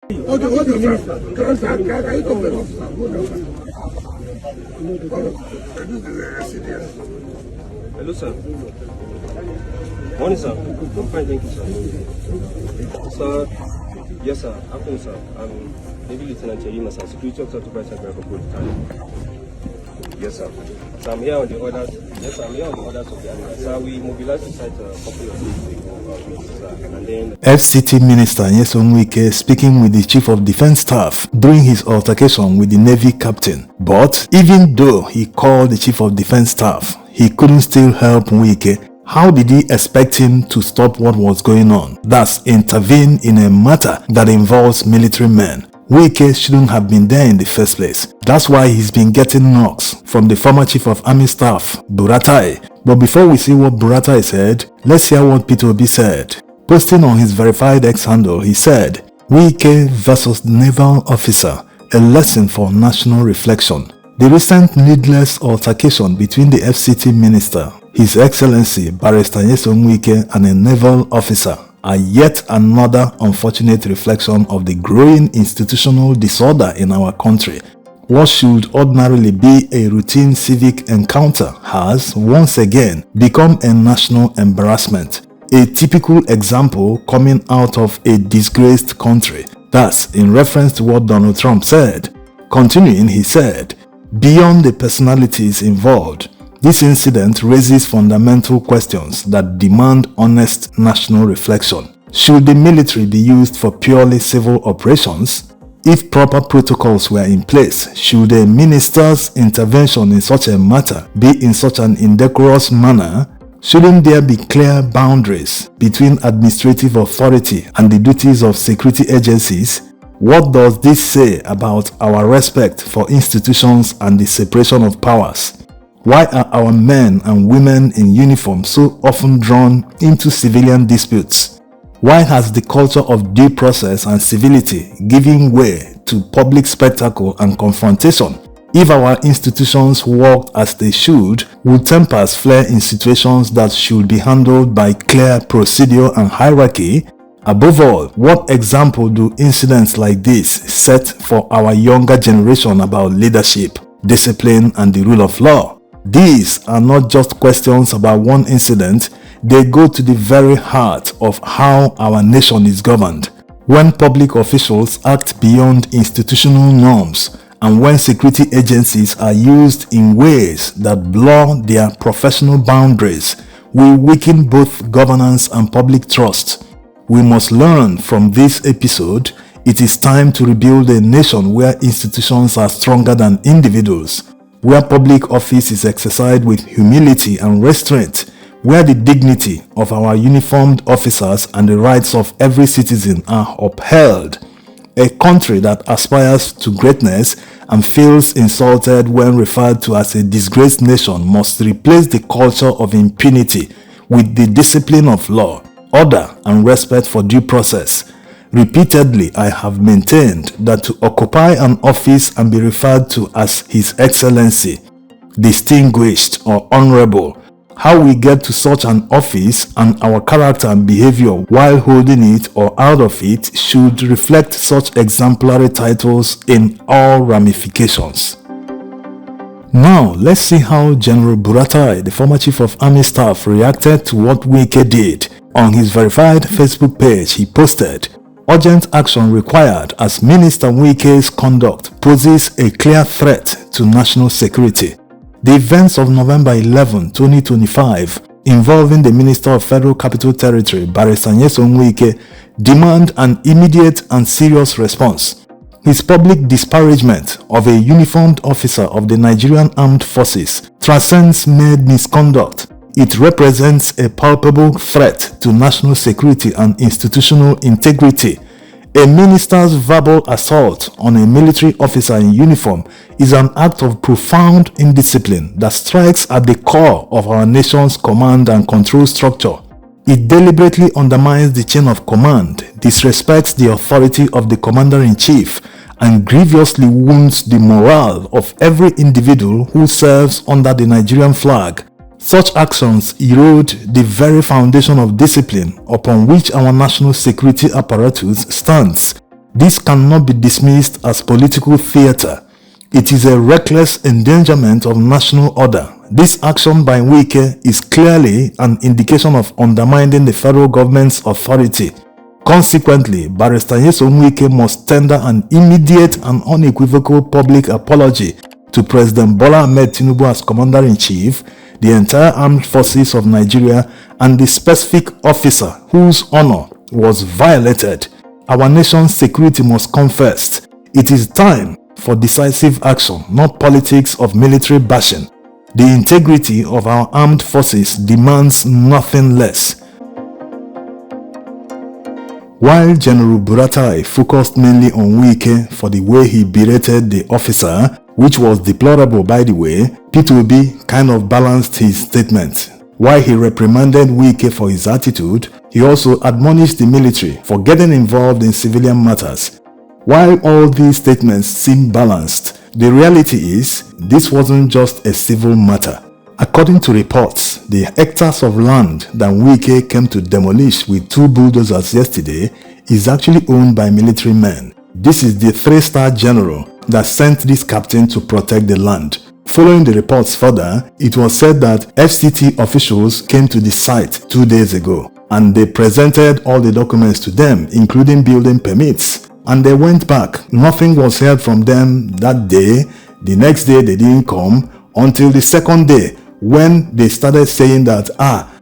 Hello, sir. Morning, sir. I'm fine, thank you, sir. Sir, yes, sir. Afternoon, sir. I'm Navy Lieutenant Yerima, sir. Security Officer to Vice Admiral for Buratai. Yes, sir. So I'm here on the orders. Yes, sir. I'm here on the orders of the admiral. Sir, we mobilized to site a couple of days ago, and then FCT Minister Nyesom Wike speaking with the Chief of Defense Staff during his altercation with the Navy captain. But even though he called the Chief of Defense Staff, he couldn't still help Wike. How did he expect him to stop what was going on? That's intervene in a matter that involves military men. Wike shouldn't have been there in the first place. That's why he's been getting knocks from the former Chief of Army Staff, Buratai. But before we see what Buratai said, let's hear what Peter Obi said. Posting on his verified X handle, he said, Wike versus naval officer, a lesson for national reflection. The recent needless altercation between the FCT minister, His Excellency Barrister Nyesom Wike, and a naval officer are yet another unfortunate reflection of the growing institutional disorder in our country. What should ordinarily be a routine civic encounter has, once again, become a national embarrassment. A typical example coming out of a disgraced country. That's in reference to what Donald Trump said. Continuing, he said, beyond the personalities involved, this incident raises fundamental questions that demand honest national reflection. Should the military be used for purely civil operations? If proper protocols were in place, should a minister's intervention in such a matter be in such an indecorous manner? Shouldn't there be clear boundaries between administrative authority and the duties of security agencies? What does this say about our respect for institutions and the separation of powers? Why are our men and women in uniform so often drawn into civilian disputes? Why has the culture of due process and civility given way to public spectacle and confrontation? If our institutions worked as they should, would tempers flare in situations that should be handled by clear procedure and hierarchy? Above all, what example do incidents like this set for our younger generation about leadership, discipline, and the rule of law? These are not just questions about one incident, they go to the very heart of how our nation is governed. When public officials act beyond institutional norms, and when security agencies are used in ways that blur their professional boundaries, we weaken both governance and public trust. We must learn from this episode. It is time to rebuild a nation where institutions are stronger than individuals, where public office is exercised with humility and restraint, where the dignity of our uniformed officers and the rights of every citizen are upheld. A country that aspires to greatness and feels insulted when referred to as a disgraced nation must replace the culture of impunity with the discipline of law, order, and respect for due process. Repeatedly, I have maintained that to occupy an office and be referred to as His Excellency, distinguished, or honorable, how we get to such an office and our character and behavior while holding it or out of it should reflect such exemplary titles in all ramifications. Now, let's see how General Buratai, the former Chief of Army Staff, reacted to what Wike did. On his verified Facebook page, he posted, "Urgent action required as Minister Wike's conduct poses a clear threat to national security." The events of November 11, 2025, involving the Minister of Federal Capital Territory, Barrister Nyesom Wike, demand an immediate and serious response. His public disparagement of a uniformed officer of the Nigerian Armed Forces transcends mere misconduct. It represents a palpable threat to national security and institutional integrity. A minister's verbal assault on a military officer in uniform is an act of profound indiscipline that strikes at the core of our nation's command and control structure. It deliberately undermines the chain of command, disrespects the authority of the commander-in-chief, and grievously wounds the morale of every individual who serves under the Nigerian flag. Such actions erode the very foundation of discipline upon which our national security apparatus stands. This cannot be dismissed as political theater. It is a reckless endangerment of national order. This action by Wike is clearly an indication of undermining the federal government's authority. Consequently, Barrister Nyesom Wike must tender an immediate and unequivocal public apology to President Bola Ahmed Tinubu as Commander-in-Chief, the entire armed forces of Nigeria, and the specific officer whose honor was violated. Our nation's security must come first. It is time for decisive action, not politics of military bashing. The integrity of our armed forces demands nothing less. While General Buratai focused mainly on Wike for the way he berated the officer, which was deplorable by the way, P2B kind of balanced his statement. While he reprimanded Wike for his attitude, he also admonished the military for getting involved in civilian matters. While all these statements seem balanced, the reality is this wasn't just a civil matter. According to reports, the hectares of land that Wike came to demolish with 2 bulldozers yesterday is actually owned by military men. This is the 3-star general that sent this captain to protect the land. Following the reports further, it was said that FCT officials came to the site 2 days ago and they presented all the documents to them, including building permits, and they went back. Nothing was heard from them that day. The next day they didn't come until the second day when they started saying that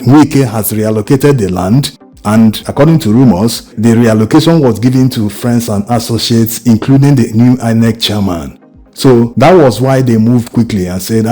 Wike has reallocated the land, and according to rumors, the reallocation was given to friends and associates, including the new INEC chairman. So that was why they moved quickly and said,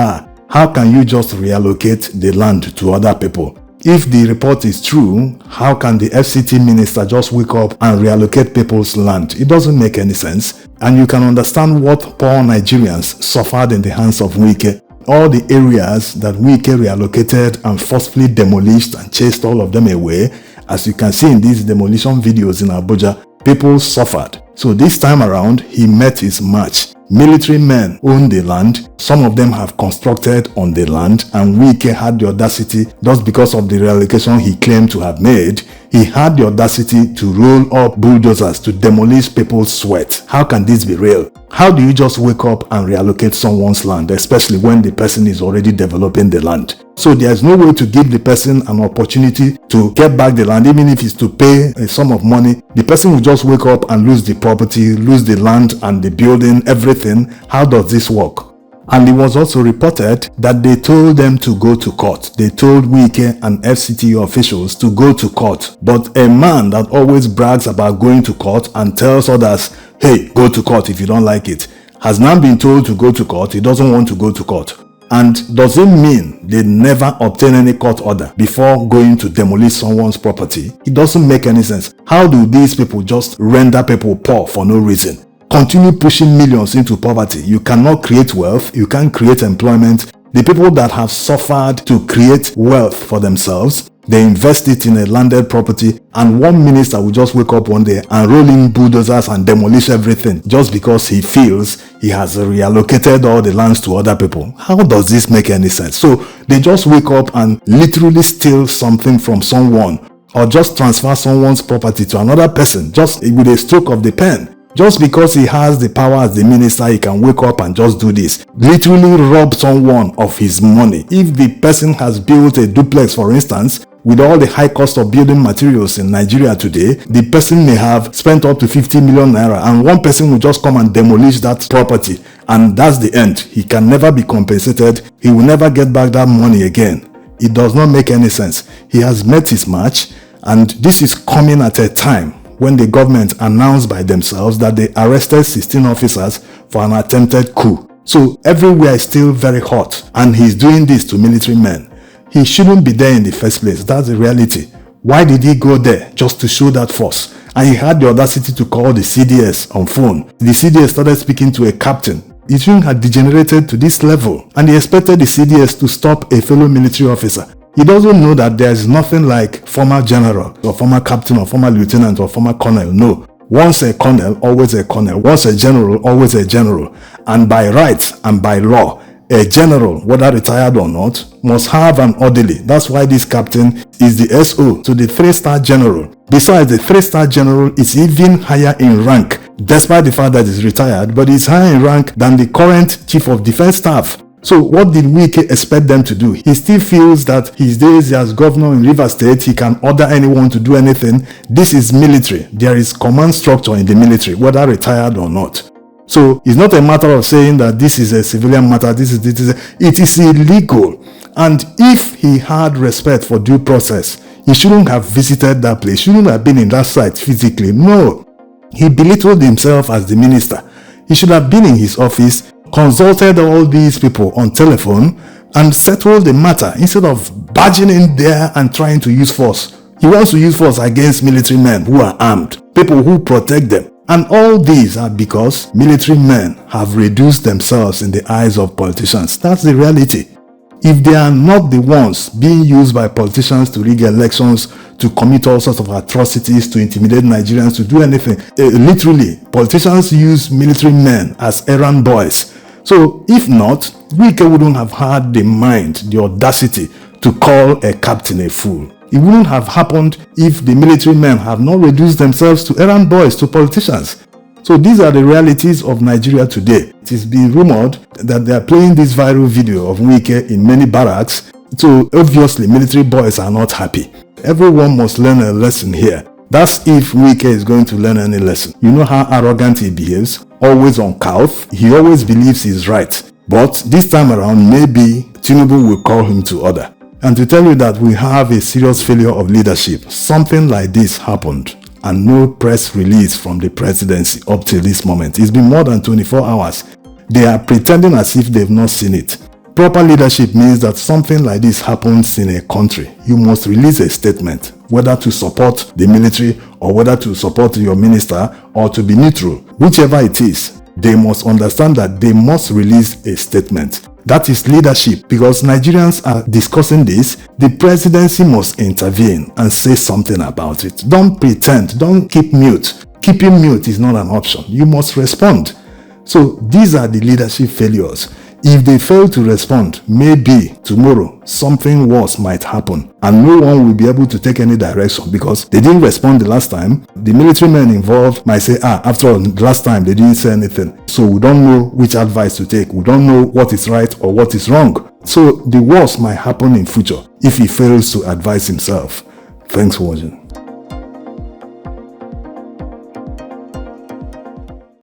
how can you just reallocate the land to other people? If the report is true, how can the FCT minister just wake up and reallocate people's land? It doesn't make any sense. And you can understand what poor Nigerians suffered in the hands of Wike. All the areas that Wike reallocated and forcefully demolished and chased all of them away, as you can see in these demolition videos in Abuja, people suffered. So this time around, he met his match. Military men own the land, some of them have constructed on the land, and Wike had the audacity, just because of the reallocation he claimed to have made, he had the audacity to roll up bulldozers to demolish people's sweat. How can this be real? How do you just wake up and reallocate someone's land, especially when the person is already developing the land? So there's no way to give the person an opportunity to get back the land, even if it's to pay a sum of money. The person will just wake up and lose the property, lose the land and the building, everything. How does this work? And it was also reported that they told them to go to court. They told Wike and FCT officials to go to court. But a man that always brags about going to court and tells others, hey, go to court if you don't like it, has now been told to go to court. He doesn't want to go to court. And does it mean they never obtain any court order before going to demolish someone's property? It doesn't make any sense. How do these people just render people poor for no reason? Continue pushing millions into poverty. You cannot create wealth. You can't create employment. The people that have suffered to create wealth for themselves, they invest it in a landed property, and one minister will just wake up one day and roll in bulldozers and demolish everything just because he feels he has reallocated all the lands to other people. How does this make any sense? So they just wake up and literally steal something from someone, or just transfer someone's property to another person just with a stroke of the pen. Just because he has the power as the minister, he can wake up and just do this. Literally rob someone of his money. If the person has built a duplex, for instance, with all the high cost of building materials in Nigeria today, the person may have spent up to 50 million naira, and one person will just come and demolish that property. And that's the end. He can never be compensated. He will never get back that money again. It does not make any sense. He has met his match, and this is coming at a time when the government announced by themselves that they arrested 16 officers for an attempted coup. So everywhere is still very hot, and he's doing this to military men. He shouldn't be there in the first place. That's the reality. Why did he go there? Just to show that force. And he had the audacity to call the CDS on phone. The CDS started speaking to a captain. The thing had degenerated to this level, and he expected the CDS to stop a fellow military officer. He doesn't know that there is nothing like former general or former captain or former lieutenant or former colonel. No. Once a colonel, always a colonel. Once a general, always a general. And by right and by law, a general, whether retired or not, must have an orderly. That's why this captain is the SO to the 3-star general. Besides, the 3-star general is even higher in rank despite the fact that he's retired, but he's higher in rank than the current Chief of Defense Staff. So what did Wike expect them to do? He still feels that his days as governor in Rivers State, he can order anyone to do anything. This is military. There is command structure in the military, whether retired or not. So it's not a matter of saying that this is a civilian matter. It is illegal. And if he had respect for due process, he shouldn't have visited that place. Shouldn't have been in that site physically. No. He belittled himself as the minister. He should have been in his office, consulted all these people on telephone, and settled the matter instead of barging in there and trying to use force. He wants to use force against military men who are armed, people who protect them. And all these are because military men have reduced themselves in the eyes of politicians. That's the reality. If they are not the ones being used by politicians to rig elections, to commit all sorts of atrocities, to intimidate Nigerians, to do anything, literally, politicians use military men as errand boys. So if not, Wike wouldn't have had the mind, the audacity to call a captain a fool. It wouldn't have happened if the military men have not reduced themselves to errand boys, to politicians. So these are the realities of Nigeria today. It is being rumored that they are playing this viral video of Wike in many barracks. So obviously military boys are not happy. Everyone must learn a lesson here. That's if Wike is going to learn any lesson. You know how arrogant he behaves, always on couth. He always believes he's right. But this time around, maybe Tinubu will call him to order. And to tell you that we have a serious failure of leadership, something like this happened and no press release from the presidency up till this moment. It's been more than 24 hours. They are pretending as if they've not seen it. Proper leadership means that something like this happens in a country. You must release a statement, whether to support the military or whether to support your minister or to be neutral. Whichever it is, they must understand that they must release a statement. That is leadership, because Nigerians are discussing this. The presidency must intervene and say something about it. Don't pretend. Don't keep mute. Keeping mute is not an option. You must respond. So these are the leadership failures. If they fail to respond, maybe tomorrow something worse might happen and no one will be able to take any direction because they didn't respond the last time. The military men involved might say, after all, the last time they didn't say anything. So we don't know which advice to take. We don't know what is right or what is wrong. So the worst might happen in future if he fails to advise himself. Thanks for watching.